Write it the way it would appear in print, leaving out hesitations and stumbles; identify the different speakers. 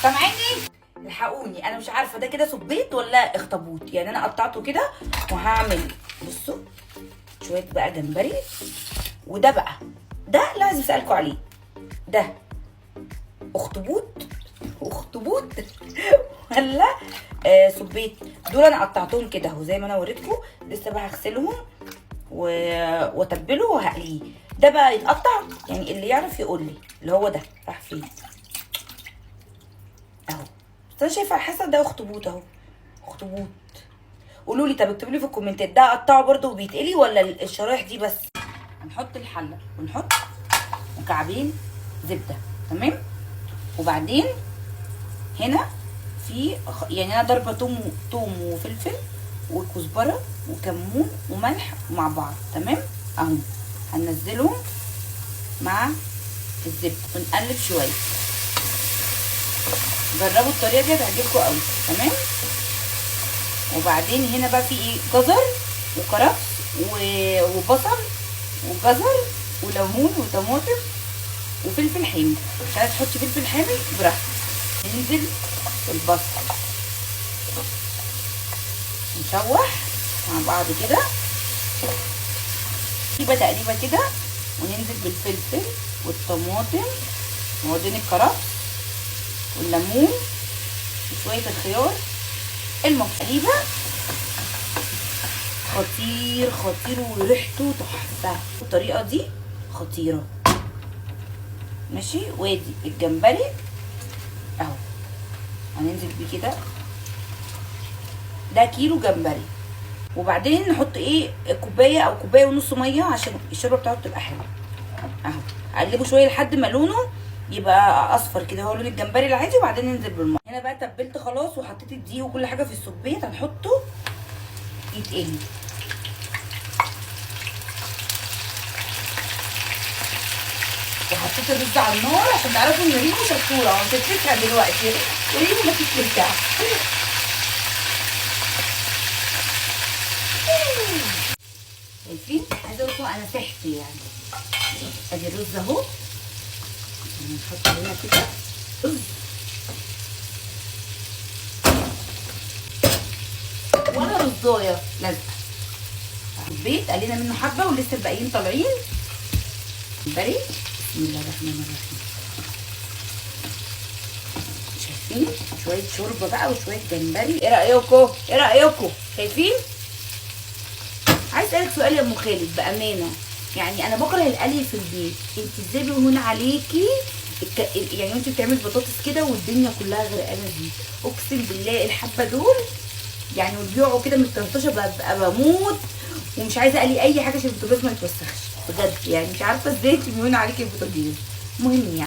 Speaker 1: سامعيني؟ الحقوني، انا مش عارفه ده كده صبيط ولا اخطبوط. يعني انا قطعته كده وهعمل بصوا شويه بقى جمبري. وده بقى ده اللي عايز اسالكوا عليه، ده اخطبوط ولا صبيط. دول انا قطعتهم كده اهو زي ما انا وريتكم. لسه بقى هغسلهم واتبله وهقليه. ده بقى يتقطع، يعني اللي يعرف يقول لي اللي هو ده راح فين اهو. بس انا شايفه حاسه ده اخطبوط اهو، اخطبوط. قولوا لي، طب اكتبوا لي في الكومنتات ده اقطعه برده وبيتقلي ولا الشرايح دي بس. هنحط الحله ونحط مكعبين زبده، تمام. وبعدين هنا في يعني انا ضربه توم وفلفل وكزبره وكمون وملح مع بعض، تمام اهو. هننزلهم مع الزبده ونقلب شويه. جربوا الطريقه دي هتعجبكم قوي، تمام. وبعدين هنا بقى في ايه، جزر وكرفس وبصل وجزر وليمون وطماطم وفلفل حامي. مش عايزه تحطي فلفل حامي براحتك. ننزل بالبصل نشوح مع بعض كده، يبقى تقريبا كده. وننزل بالفلفل والطماطم وبعدين الكرفس والليمون وشويه الخيار المقليبه. خطير خطير وريحته تحفه. الطريقه دي خطيره، ماشي. وادي الجمبري اهو، هننزل بيه كده. ده كيلو جمبري. وبعدين نحط ايه، كوبايه او كوبايه ونص ميه عشان الشوربه بتاعته تبقى حلوه اهو. اقلبه شويه لحد ما لونه يبقى اصفر كده، هو لون الجمبري العادي. وبعدين ننزل بالميه. هنا بقى تبلت خلاص وحطيت الدقيق وكل حاجه في الصبيط، هنحطه يتقلي. وحطيت الرز على النار عشان تعرفوا ان ريمو شطوره وهتتفكها دلوقتي. وريمو ما تتفكها. شايفين؟ عايزه اقول لكم انا سحت يعني. ادي الرز اهو، نحط عليها كده رز ولا رزايه لازقه. البيت قلينا منه حبه ولسه الباقيين طالعين. جمبري بسم الله الرحمن الرحيم. شايفين؟ شويه شوربه بقى وشويه جمبري. ايه رايكم؟ ايه رايكم؟ شايفين؟ عايز اسالك سؤال يا ام خالد بامانه، يعني انا بكره القلي في البيت. انت ازاي بيهون عليكي يعني انت بتعملي بطاطس كده والدنيا كلها غرقانه دي؟ اقسم بالله الحبه دول يعني وبيقعوا كده متطرطشه ببقى بموت. ومش عايزه اقلي اي حاجه عشان البوتاجاز ما يتوسخش بجد. يعني مش عارفه ازاي انت بيهون عليكي البوتاجاز. المهم يعني